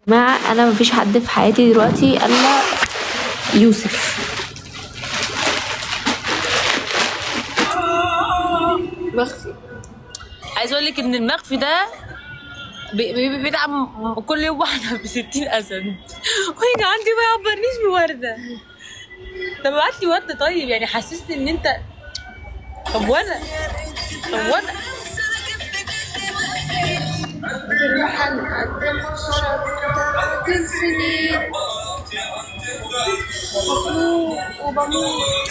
جماعة انا مفيش حد في حياتي دلوقتي الا يوسف. مخفي. عايز اقول لك ان المخفي ده بيدعم كل يوم واحده ب60 اسد ويجي عندي ما يعبرنيش بورده. طب ابعت لي ورده طيب، يعني حسسني ان انت. طب وانا هنقدم شطة السنين مخلوق وبموت.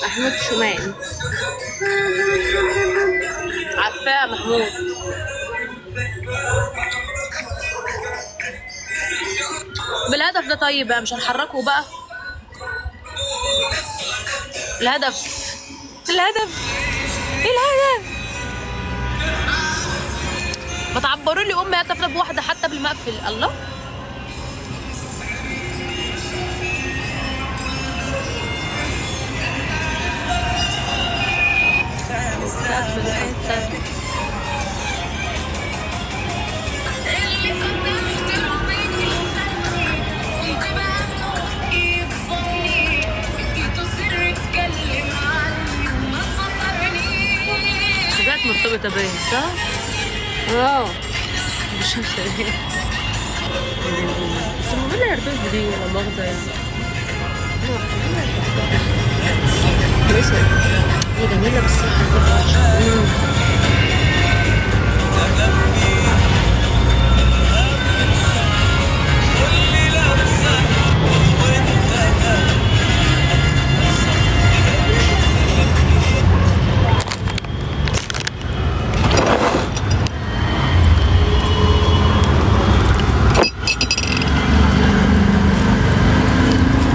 محمود شومان. عارفاه محمود. بالهدف ده طيب بقى، مش هنحركه بقى. الهدف ايه الهدف؟ ما تعبروا لي امي هدف ده بواحده حتى بالمقفل. الله حاجات مرتبطه باين صح؟ مش عارفه ايه بس الموبايل هيرتبط بدي ولا مؤاخذه يعني. كويسة. هي جميلة بس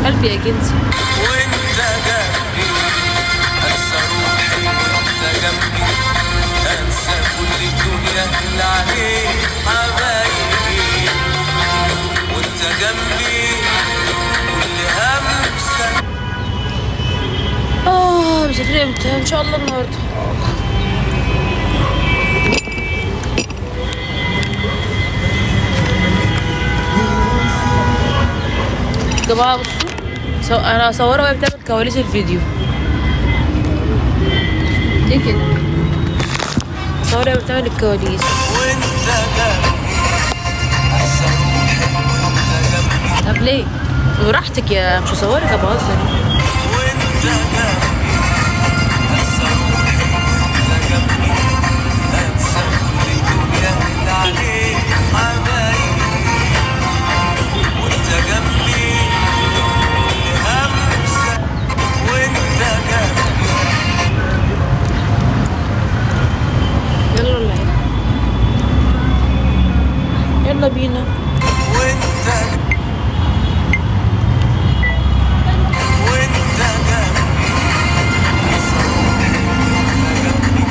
قلبي يا جنسي. وانت جنبي انسى روحي، وانت جنبي انسى كل الدنيا اللي عليك حبايبي، وانت جنبي كل همسة. مسافرين امتى؟ ان شاء الله النهارده. يا جماعه بصوا، انا هصورها وهي بتعمل كواليس الفيديو. ليه كده؟ هصورها وهي بتعمل الكواليس. وانت جنبي انسى روحي، وانت جنبي. طب ليه؟ براحتك يا مش هصورك، ابقى بهزر. وانت جنبي انسى روحي، وانت جنبي انسى كل الدنيا اللي عليك حبايبي، وانت جنبي كل همسة، وانت جنبي. يلا ولا ايه؟ يلا بينا. وانت جنبي انسى روحي، وانت جنبي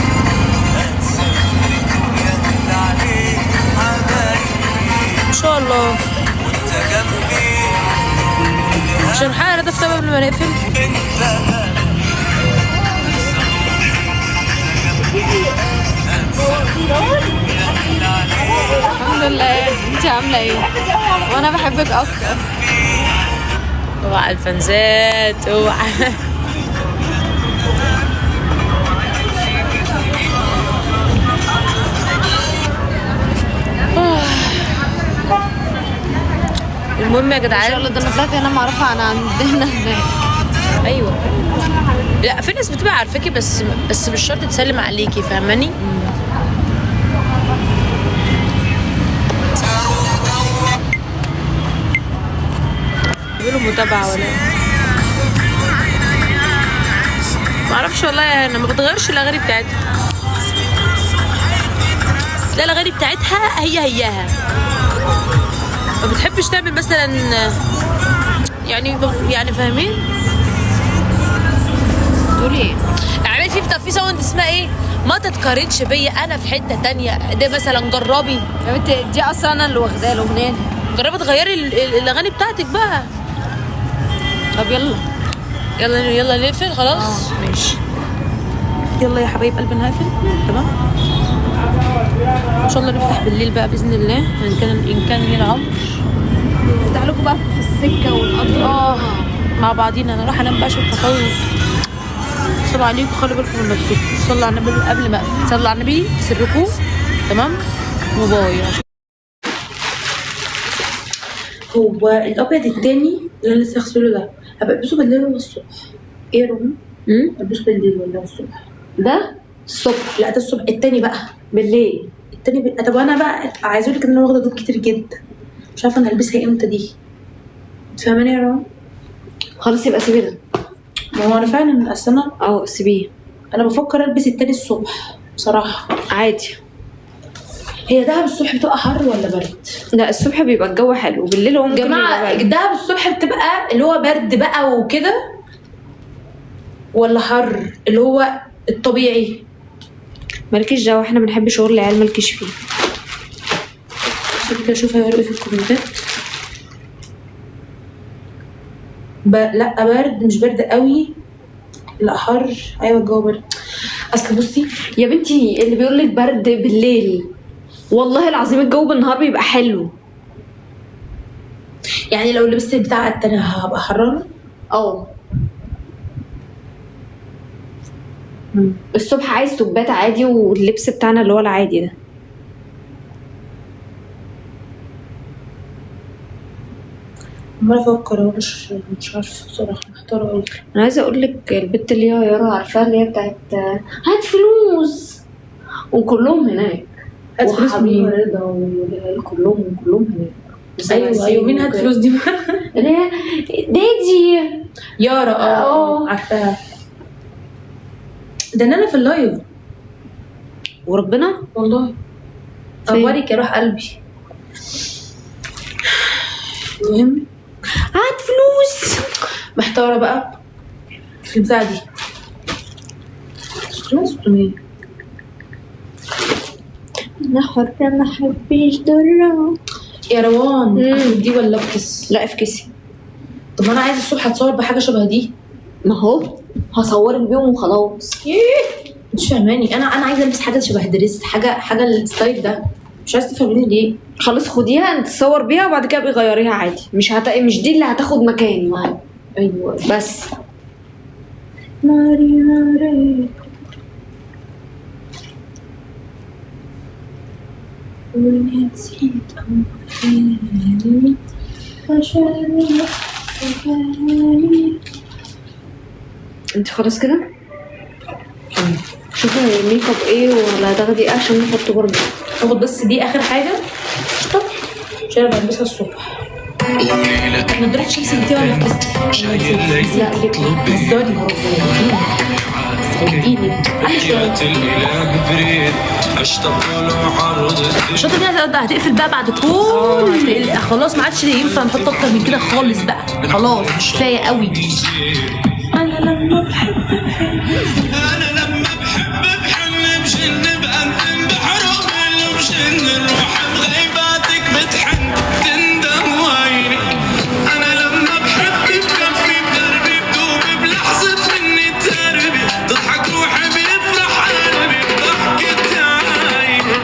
انسى كل الدنيا اللي عليك حبايبي، ان شاء الله. وانت جنبي مش هنحقق الهدف ده قبل ما نقفل. انت جنبي انسى روحي، وانت جنبي انسى كل الدنيا اللي عليك. الحمد لله. انتي عاملة ايه؟ وانا بحبك اكتر. اوعى الفنزات اوعى. المهم يا ان شاء جدعان. الله. ده انا طلعت هنا معرفة عن عندنا هناك. ايوه، لا في ناس بتبقى عارفاكي بس مش شرط تسلم عليكي، فاهماني؟ بيقولوا متابعة ولا معرفش والله. انا ما بتغيرش الاغاني بتاعتها. لا الاغاني بتاعتها هياها، ما بتحبش تعمل مثلا يعني فاهمين؟ تقولي ايه؟ عملت في ساوند اسمها ايه؟ ما تتقارنش بيا، انا في حته تانية. ده مثلا جربي يا بنتي دي اصلا انا اللي واخداها الاغنية دي. جربي تغيري الاغاني بتاعتك بقى. طب يلا نقفل خلاص. ماشي يلا يا حبايب قلبي نقفل. تمام. ان شاء الله نفتح بالليل بقى باذن الله، ان كان لينا عمر. نفتح لكم بقى في السكه ونقضي مع بعضينا. انا راح انام بقى عشان تصور. صلوا عليكم، خلوا بالكم من نفسكم، صلوا على النبي قبل ما اقفل، صلوا على النبي في سركم. تمام، وباي. هو الابيض التاني اللي انا لسه هغسله ده هبقى البسه بالليل ولا الصبح؟ ايه يا رنا؟ البسه بالليل ولا الصبح؟ ده الصبح. لا ده الصبح. التاني بقى بالليل. التاني طب انا بقى عايزه اقول لك ان انا واخده دول كتير جدا، مش عارفه انا هلبسها امتى دي. تفهماني يا رنا؟ خلاص يبقى سيبي ده. ما هو انا فعلا اصل انا سيبيه. انا بفكر البس التاني الصبح بصراحه. عادي. هي دهب الصبح بتبقى حر ولا برد؟ لا الصبح بيبقى الجو حلو، بالليل هو ممكن جماعه دهب الصبح بتبقى اللي هو برد بقى وكده ولا حر اللي هو الطبيعي؟ مالكيش دعوه، احنا بنحب شغل العيال مالكيش فيه. كده اشوف هيقولوا ايه في الكومنتات. لا برد، مش برد قوي، لا حر. ايوه الجو برد. اصل بصي يا بنتي اللي بيقول لك برد بالليل والله العظيم الجو بالنهار بيبقى حلو. يعني لو لبست بتاع التاني هبقى حرانه. الصبح عايز توبات عادي، واللبس بتاعنا اللي هو العادي ده. عماله افكر مش عارفه بصراحه، محتاره قوي. انا عايزه اقول لك البت اللي هي يارا عارفاها، اللي هي بتاعت هات فلوس، وكلهم هناك. هات فلوس مين؟ رضا كلهم هناك. ايوه مين هات فلوس دي؟ اللي هي دادي يارا. عارفاها. ده انا في اللايف وربنا والله. اخبارك يا روح قلبي. المهم هات فلوس. محتاره بقى في البتاع دي. 600 انا حرة ما حبيش ضرة يا روان. اخد دي ولا افكس؟ لا افكسي. طب انا عايزه الصبح اتصور بحاجه شبه دي. ما هو هصورك بيهم وخلاص. مش فاهماني. انا عايزه البس حاجه شبه دريس، حاجه الستايل ده. مش عايزه تفهميني ليه. خلاص خديها انت تصور بيها وبعد كده بيغيريها عادي. مش دي اللي هتاخد مكاني معايا. ايوه بس ناري ونسيت انت خلاص كده. شوفي الميك اب ايه ولا هتاخدي ايه عشان نحطه برضه. اخد بس دي اخر حاجه عشان انا بلبسها الصبح. نضاره شيبسي انتي ولا لبستي؟ لا الشطه دي هتقفل بقى بعد كل خلاص ما عادش ينفع نحط اكتر من كده خالص بقى. خلاص كفايه قوي. انا لما بحب بحن بأنتم بحرم بشن الروح بغيباتك بتحن تندم وعينك. انا لما بحب بكفي بدربي بدوب بلحظه مني تربي تضحك روحي بيفرح قلبي بضحكة عينك.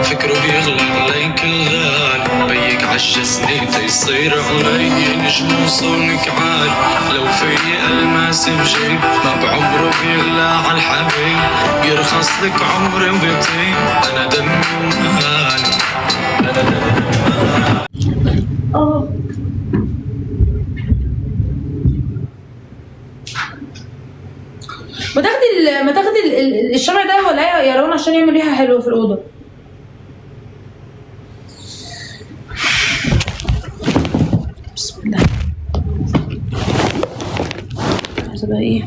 فكره بيغلى عليك الغالي بيك عجزني تيصير علي نجم وصونك عالي. لو في الماس بجيب ما بعمره بيغلى عالحبيب بيرخص لك عمري وبيطيب. انا دمي ومهالي انا دمي ما تاخدي الشمع ده ولا يا رون عشان يعمل ريحه حلوه في الاوضه. بسم الله. عايزه بقى ايه؟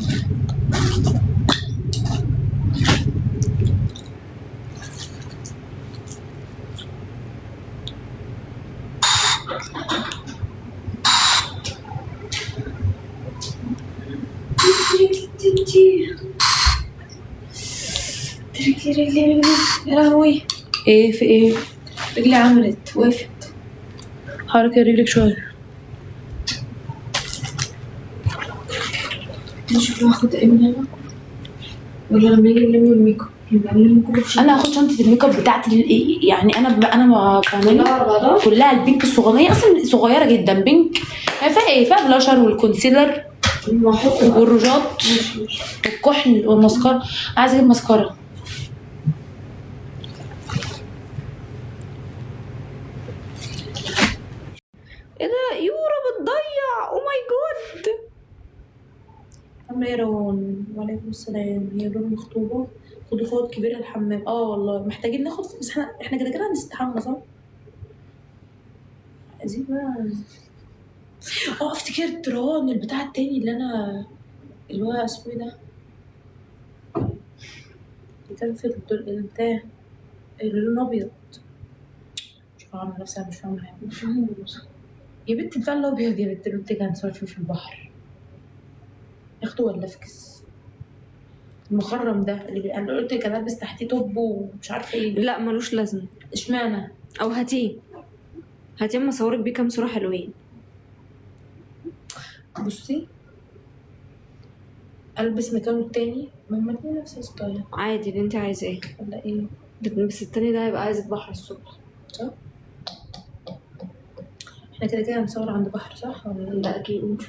رجلي يا لهوي. ايه في ايه؟ رجلي عملت وقفت. حركي رجلك شويه. نشوف هاخد ايه من هنا ولا لما نيجي نلم الميك اب يبقى نلم كله في شنطة. انا هاخد شنطه الميك اب بتاعتي يعني انا بعملها كلها البينك الصغيره، اصلا صغيره جدا بينك. فيها ايه؟ فيها بلاشر والكونسيلر والروجات والكحل والماسكارا. عايزه اجيب ماسكارا. ايه ده؟ يورا بتضيع. او ماي جاد. ميرون وعليكم السلام. هي دول مخطوبه. خدوا فوط كبيره الحمام. والله محتاجين ناخد، بس احنا كده كده هنستحمى صح؟ عايزين بقى. افتكرت ران البتاع التاني اللي هو اسمه ايه ده؟ اللي كان في البتاع اللي لونه ابيض. مش فاهمه نفسي، مش فاهمه حاجه. يا بنت البتاع الابيض يا بنت البنت كان صور في البحر. ياخده ولا افكس؟ المخرم ده اللي انا قلت كان البس تحتيه توب ومش عارفه ايه. لا ملوش لازمه. اشمعنى؟ او هاتيه اما اصورك بيه كام صوره حلوين. بصي البس مكانه التاني، ما هما الاتنين نفس الستايل. عادي اللي انت عايزاه. ولا ايه؟ بس التاني ده هيبقى عايز البحر الصبح صح؟ احنا كده كده هنصور عند بحر صح ولا ايه؟ ده اكيد.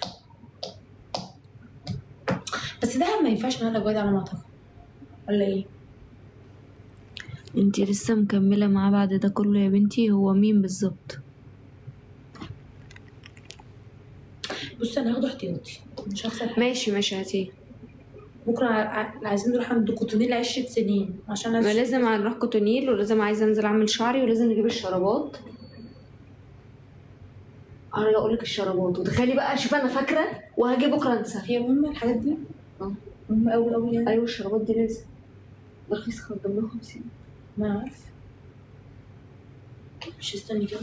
بس ده ما ينفعش نقلب جواد على مطعم ولا ايه؟ انتي لسه مكمله معاه بعد ده كله يا بنتي؟ هو مين بالظبط؟ بصي انا هاخده احتياطي، مش هخسر حاجه. ماشي هاتيه. بكره عايزين نروح عند كوتونيل 10 سنين عشان ما لازم نروح كوتونيل، ولازم عايزه انزل اعمل شعري، ولازم نجيب الشرابات. انا اقول لك الشرابات وتخيلي بقى. شوف انا فاكره وهاجي بكره انسى. هي مهمه الحاجات دي. مهمه قوي قوي يعني. ايوه الشرابات دي لازم. ده رخيص خالص، ده 150. ما عارف. مش استني كده.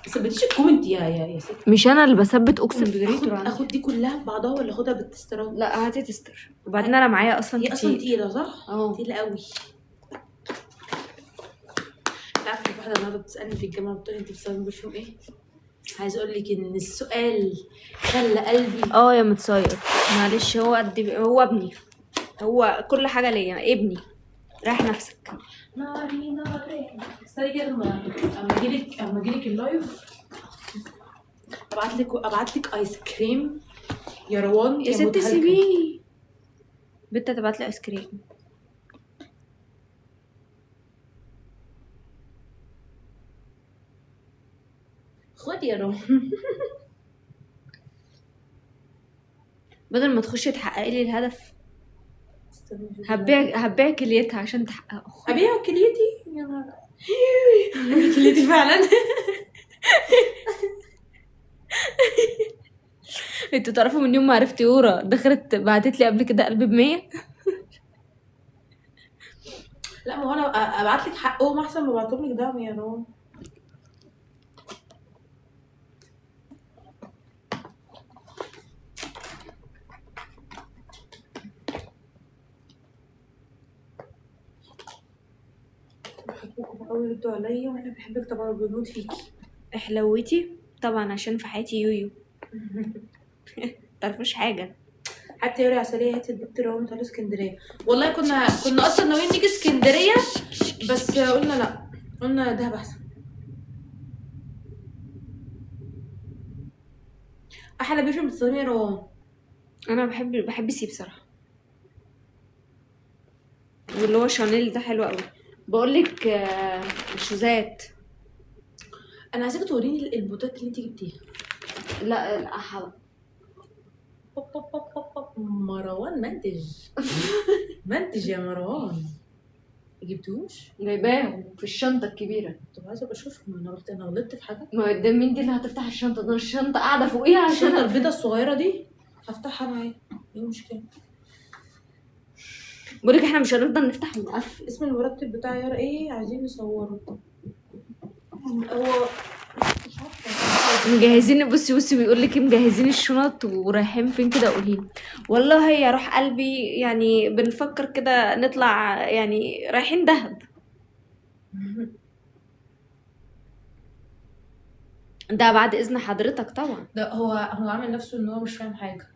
ثبتيش الكومنت يا ست. مش انا اللي بثبت، اقسم بالله. اخد دي كلها ببعضها ولا اخدها بالتسترات؟ لا هاتي تستر. وبعدين انا معايا اصلا هي كتير. اصلا تقيله صح؟ اه تقيله قوي. تعرفي في واحده النهارده بتسالني في الجامعه بتقولي انت بتستخدمي برفيوم ايه؟ عايزه اقول لك ان السؤال خلى قلبي. يا متصير. معلش هو هو ابني. هو كل حاجه ليا. ابني رايح نفسك. ناري استني كده اما اجيلك اللايف ابعت لك ايس كريم يا روان يا ستي سيبيه. بنت تبعت لي ايس كريم. خدي يا روان. بدل ما تخشي تحققي لي الهدف، هبيع كليتها عشان تحققه. ابيع كليتي؟ يا نهار كليتي فعلا. انتوا تعرفوا من يوم ما عرفت يورا دخلت بعتت لي قبل كده قلب ب100. لا ما هو انا ابعت لك حقهم احسن ما ابعتهم لك دعم يا روان. بحبكم قوي، ردوا عليا وانا بحبك طبعا، بموت فيكي. حلوتي طبعا عشان في حياتي يويو. متعرفوش حاجه. حتى يوري عسلية هاتي البت روان تعالوا اسكندريه. والله كنا اصلا ناويين نيجي اسكندريه بس قلنا لا، قلنا دهب احسن. احلى برفيوم بتستخدميه يا روان؟ انا بحب سي بصراحه. واللي هو شانيل ده حلو قوي. بقول لك الشوزات. انا عايزاك توريني البوتات اللي انت جبتيها. لا الاحلى. مروان منتج. منتج يا مروان. جبتوش؟ جايباهم في الشنطه الكبيره. طب عايزه ابقى اشوفهم. انا غلطت في حاجه؟ ما هو ده مين دي اللي هتفتح الشنطه؟ ده الشنطه قاعده فوقيها عشان الشنطه البيضه الصغيره دي هفتحها معايا. ايه المشكله؟ بقولك احنا مش هنفضل نفتح ونقفل. اسم المرتب بتاع يارا ايه؟ عايزين نصوره. هو مش عارفه. مجهزين، بصي بيقول لك مجهزين الشنط ورايحين فين كده، قولي. والله يا روح قلبي يعني بنفكر كده نطلع، يعني رايحين دهب. ده بعد اذن حضرتك طبعا. ده هو عامل نفسه ان هو مش فاهم حاجه.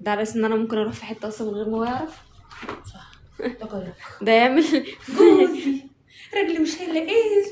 ده على اساس ان انا ممكن اروح في حته اصلا من غير ما هو يعرف. صح، ده قيق. ده يعمل جوزي رجلي مش هيلاقيه.